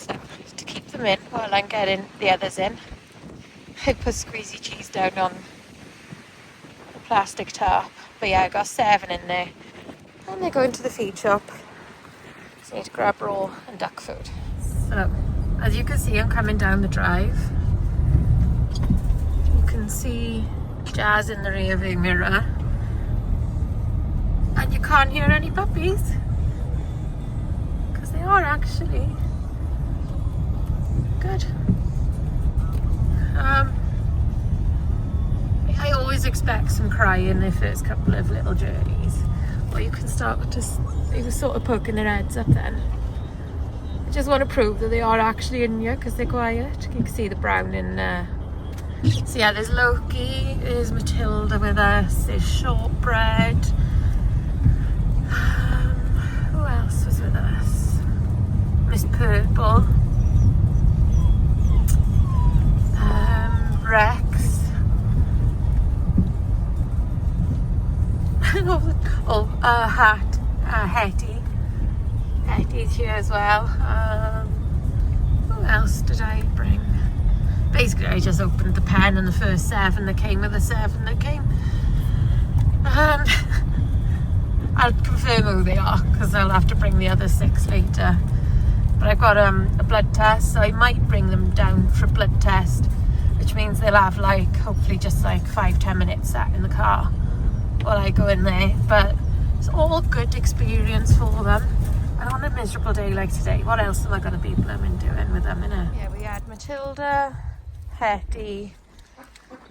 So, to keep them in while I'm getting the others in, I put squeezy cheese down on the plastic tarp. But yeah, I got 7 in there. And they're going to the feed shop. So I need to grab raw and duck food. So, as you can see, I'm coming down the drive. You can see Jazz in the rear view mirror. And you can't hear any puppies. Because they are actually good. I always expect some crying in the first couple of little journeys. Or you can start to, they were sort of poking their heads up then. I just want to prove that they are actually in here because they're quiet. You can see the brown in there. So yeah, there's Loki, there's Matilda with us, there's Shortbread. Who else was with us? Miss Purple. Rex. Hetty. Hetty's here as well. Who else did I bring? Basically, I just opened the pen and the first 7 that came with the 7 that came. I'll confirm who they are because I'll have to bring the other 6 later. But I've got a blood test, so I might bring them down for a blood test, which means they'll have like, hopefully just like 5-10 minutes sat in the car while I go in there. But it's all good experience for them. And on a miserable day like today, what else am I going to be blooming doing with them, innit? Yeah, we had Matilda, Hetty,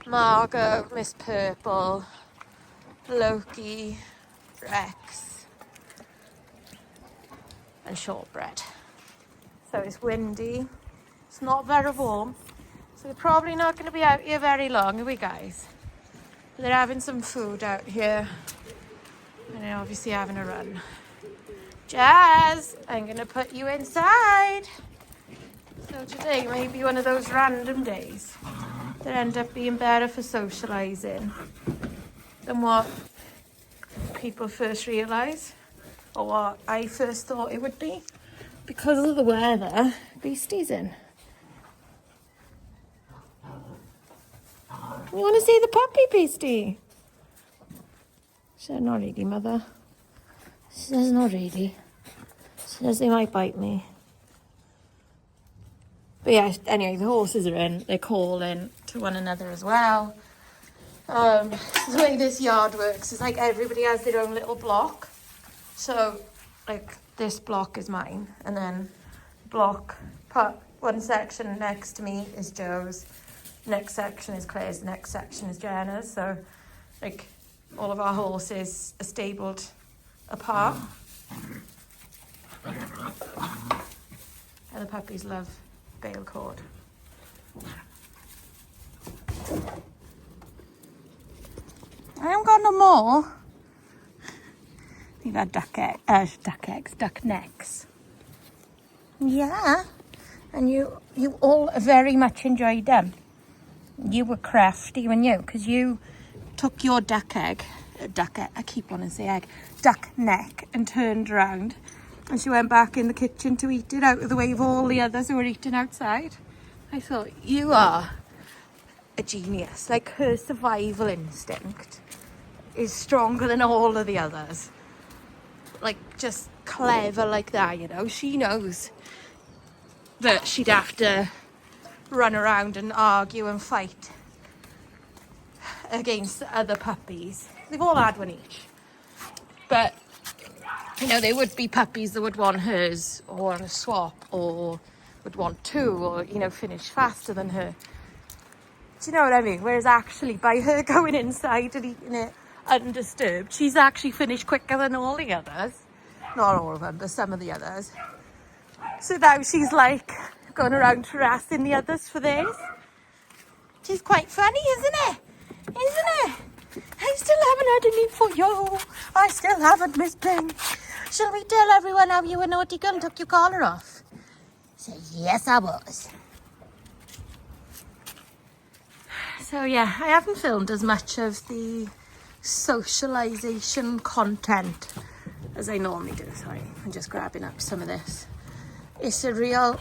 Margot, Miss Purple, Loki, Rex, and Shortbread. So it's windy. It's not very warm. So they're probably not going to be out here very long, are we, guys? But they're having some food out here. And they're obviously having a run. Jazz, I'm going to put you inside. So today may be one of those random days that end up being better for socialising than what people first realise, or what I first thought it would be. Because of the weather, Beastie's in. You want to see the puppy, Beastie? She said, not really, mother. She says, not really. She says, they might bite me. But yeah, anyway, the horses are in. They're calling to one another as well. The way this yard works is like everybody has their own little block. So, like, this block is mine. And then one section next to me is Joe's. Next section is Claire's. The next section is Jenna's. So, like, all of our horses are stabled apart. And the puppies love bale cord. I haven't got no more. You've had duck necks. Yeah. And you all very much enjoyed them. You were crafty, weren't you? Because you took your duck neck and turned around. And she went back in the kitchen to eat it out of the way of all the others who were eating outside. I thought, you are a genius. Like, her survival instinct is stronger than all of the others. Like, just clever like that, you know. She knows that she'd have to run around and argue and fight against other puppies. They've all had one each. But, you know, there would be puppies that would want hers or want a swap or would want 2 or, you know, finish faster than her. Do you know what I mean? Whereas actually, by her going inside and eating it undisturbed, she's actually finished quicker than all the others. Not all of them, but some of the others. So now she's like going around harassing the others for theirs. Which is quite funny, isn't it? Isn't it? I still haven't had any for you. I still haven't, Miss Pink. Shall we tell everyone how you were naughty girl and took your collar off? Say, yes, I was. So yeah, I haven't filmed as much of the socialisation content as I normally do. Sorry, I'm just grabbing up some of this. It's a real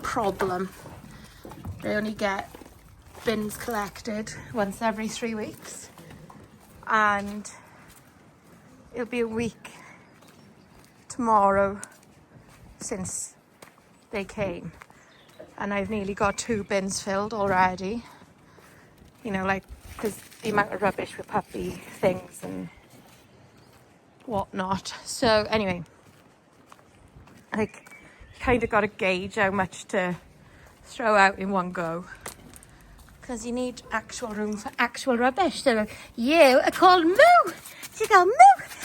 problem. They only get bins collected once every 3 weeks, and it'll be a week tomorrow since they came, and I've nearly got 2 bins filled already. You know, like, because the amount of rubbish with puppy things and whatnot. So anyway, like, you kind of got to gauge how much to throw out in one go, because you need actual room for actual rubbish. So you are called Moo. She go Moo.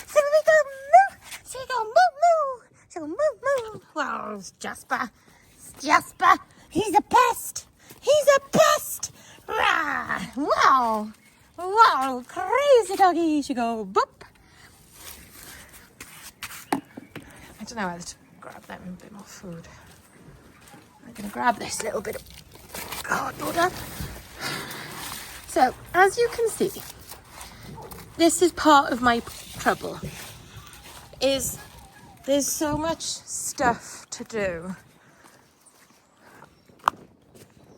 So we go Moo. She go Moo Moo. She go Moo Moo. Well, it's Jasper. It's Jasper. He's a pest. He's a pest. Rah. Wow. Wow. Crazy doggy. She go boop. I don't know how to grab them a bit more food. I'm going to grab this little bit of cardboard. So, as you can see, this is part of my trouble, is there's so much stuff to do,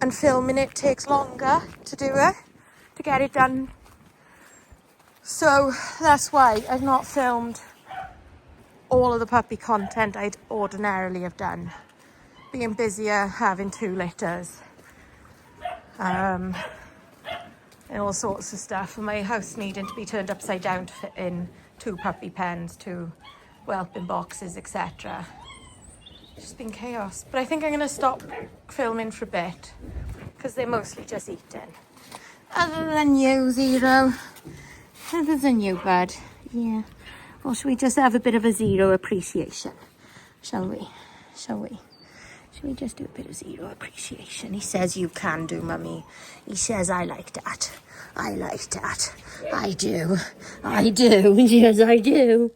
and filming it takes longer to do it, to get it done. So that's why I've not filmed all of the puppy content I'd ordinarily have done, being busier, having 2 litters, and all sorts of stuff, and my house needing to be turned upside down to fit in 2 puppy pens, 2 whelping boxes, etc. It's just been chaos. But I think I'm going to stop filming for a bit, because they're mostly just eating. Other than you, Zero. Other than you, bud. Yeah. Or should we just have a bit of a Zero appreciation? Shall we? Shall we? Should we just do a bit of Zero appreciation? He says you can do, Mummy. He says I like that. I like that. I do. I do. Yes, I do.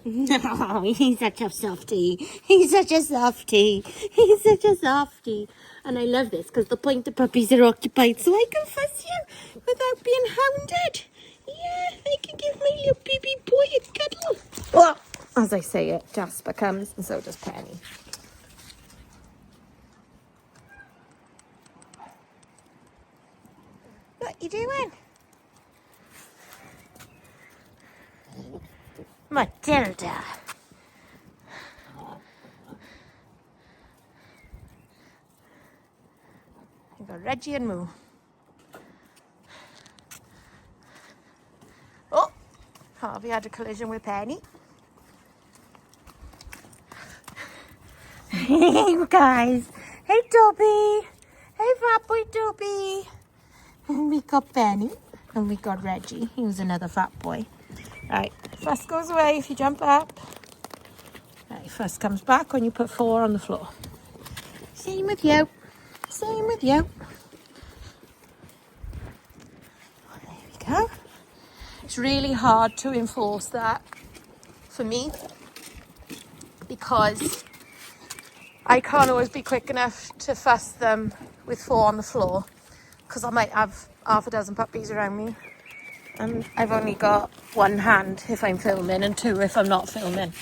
Oh, he's such a softie. He's such a softie. He's such a softie. And I love this because the pointer puppies are occupied, so I can fuss you without being hounded. Yeah, I can give my little baby boy a cuddle. Well, as I say it, Jasper comes, and so does Penny. What you doing? Matilda. You got Reggie and Moo. Oh, Harvey had a collision with Penny. Hey, you guys. Hey, Dobby. Hey, fat boy Dobby. And we got Penny. And we got Reggie. He was another fat boy. Right, fuss goes away if you jump up. Right, fuss comes back when you put 4 on the floor. Same with you. Same with you. There we go. It's really hard to enforce that for me, because I can't always be quick enough to fuss them with 4 on the floor, because I might have half a dozen puppies around me, and I've only got 1 hand if I'm filming and 2 if I'm not filming.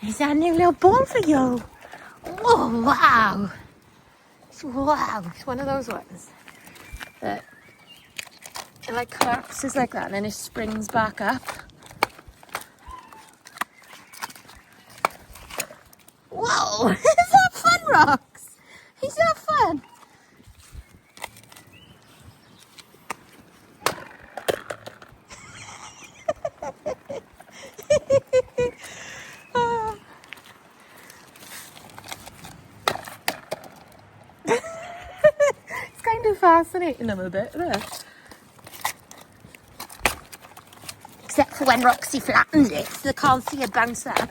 Is that a new little ball for you? Oh, wow. Wow, it's one of those ones that it like collapses like that and then it springs back up. Whoa, is that fun, Rox? Is that fun? It's kind of fascinating them a bit, isn't it? Except for when Roxy flattens it, so they can't see it bounce up.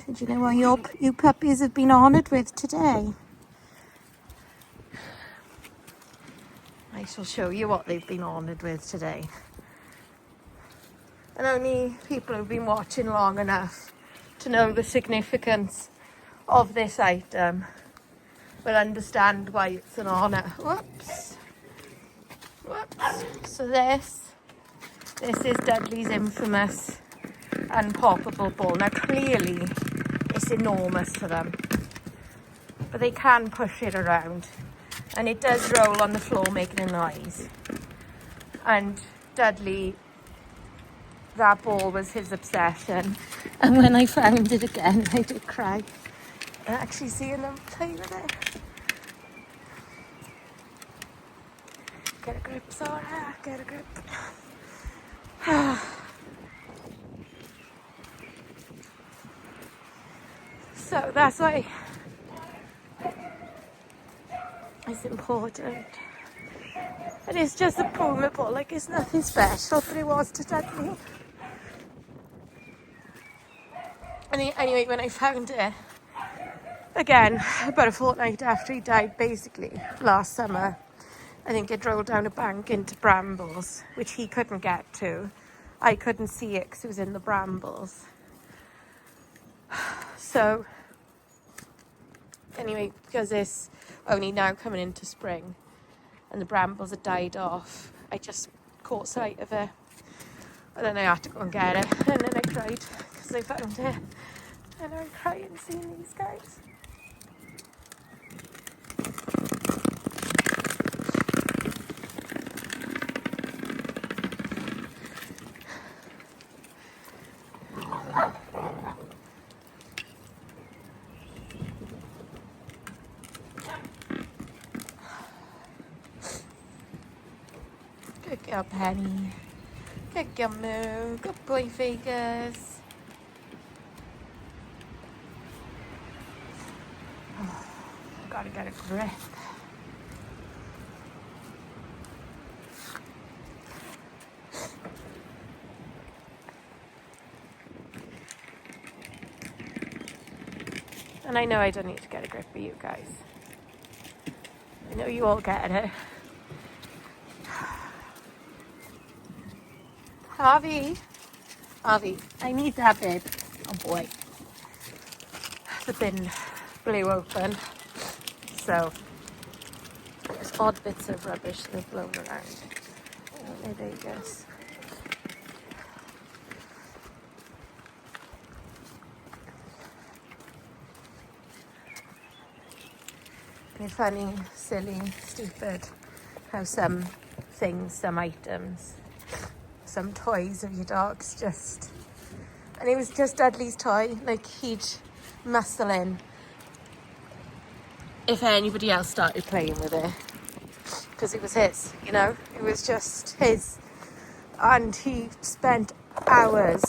Did you know what you puppies have been honoured with today? I shall show you what they've been honoured with today. And only people who've been watching long enough to know the significance of this item will understand why it's an honour. Whoops. So this is Dudley's infamous unpoppable ball. Now clearly it's enormous for them, but they can push it around and it does roll on the floor making a noise. And Dudley, that ball was his obsession, and when I found it again I did cry. And actually seeing them play with it. Get a grip, Zora, get a grip. So that's why it's important. And it's just a Puma ball, like it's nothing special, but it was to Dudley. And anyway, when I found it, again, about a fortnight after he died, basically, last summer, I think it rolled down a bank into brambles, which he couldn't get to. I couldn't see it because it was in the brambles. So, anyway, because it's only now coming into spring and the brambles had died off, I just caught sight of it. And then I had to go and get it. And then I cried because I found it. And I'm crying seeing these guys. Good girl, Penny. Good girl, Moo. Good boy, Vegas. Oh, gotta get a grip. And I know I don't need to get a grip for you guys. I know you all get it. Harvey, I need that, babe. Oh boy. The bin blew open, so there's odd bits of rubbish that have blown around. Oh, there he goes. It's funny, silly, stupid how some things, some items, some toys of your dogs just... And it was just Dudley's toy, like he'd muscle in if anybody else started playing with it. Because it was his, you know? It was just his. And he spent hours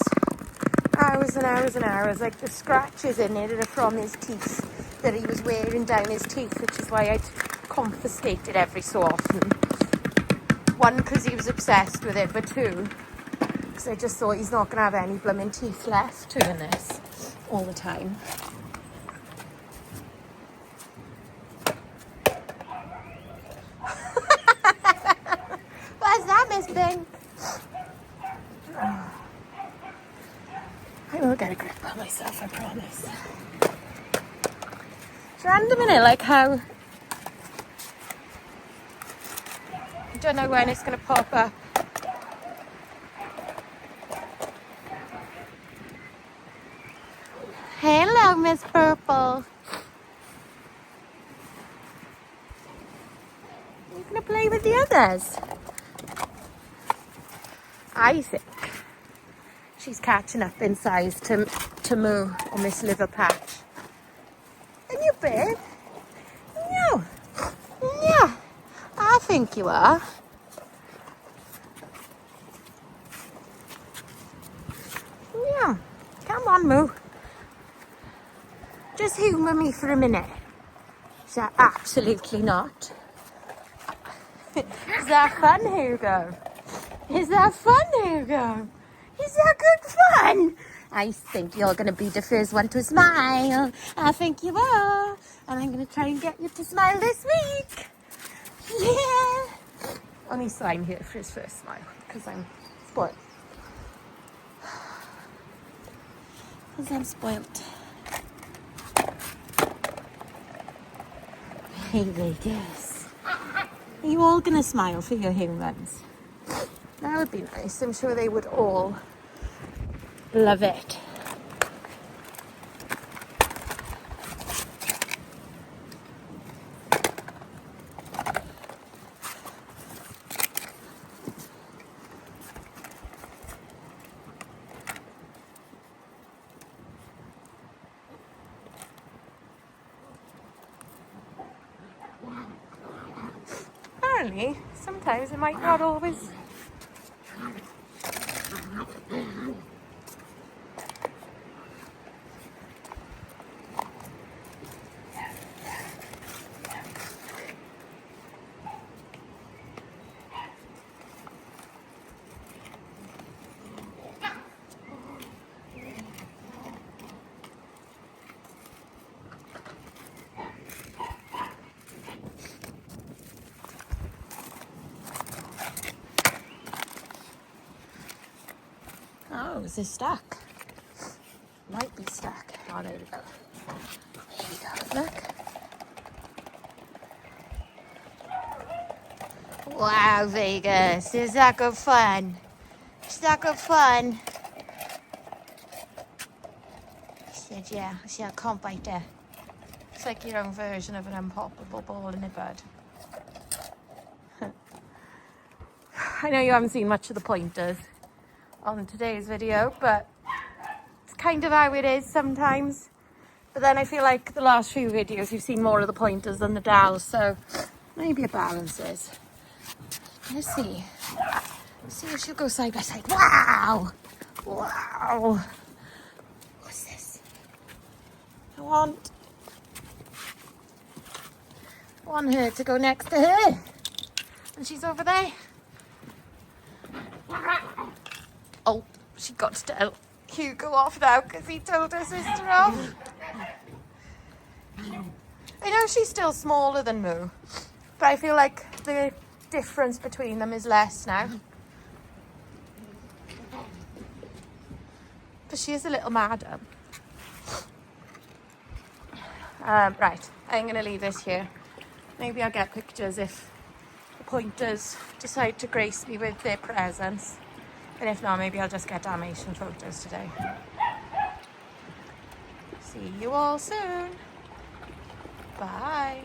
and hours, like the scratches in it are from his teeth that he was wearing down his teeth, which is why I'd confiscate it every so often. One, because he was obsessed with it, but two, because I just thought he's not going to have any blooming teeth left doing this all the time. What's that, Miss Bing? I will get a grip on myself, I promise. It's random, innit? Like how... I don't know when it's going to pop up. Hello, Miss Purple. You going to play with the others? I think she's catching up in size to Moo or Miss Liverpatch. And you, babe? No. Yeah, I think you are. Yeah. Come on, Moo. Just humour me for a minute. So absolutely not. Is that fun, Hugo? Is that fun, Hugo? Is that good fun? I think you're going to be the first one to smile. I think you are. And I'm going to try and get you to smile this week. Yeah. Only so I'm here for his first smile because I'm spoiled. Because I'm spoilt. Hey, ladies. Are you all going to smile for your humans? That would be nice. I'm sure they would all love it. Apparently, sometimes it might not always. Oh, is this stuck? Might be stuck. Oh, there we go. There we go. Look. Wow, Vegas. Is that good fun? Is that good fun? She said, yeah. See, I can't bite it. It's like your own version of an unpoppable ball in a bud. I know you haven't seen much of the pointers on today's video, but it's kind of how it is sometimes. But then I feel like the last few videos you've seen more of the pointers than the dolls, so maybe it balances. Let's see. See if she'll go side by side. Wow! Wow! What's this? I want her to go next to her. And she's over there. Oh, she got to tell Hugo off now because he told her sister off. I know she's still smaller than Moo, but I feel like the difference between them is less now. But she is a little madam. Right, I'm going to leave this here. Maybe I'll get pictures if the pointers decide to grace me with their presence. And if not, maybe I'll just get Dalmatian photos today. See you all soon. Bye.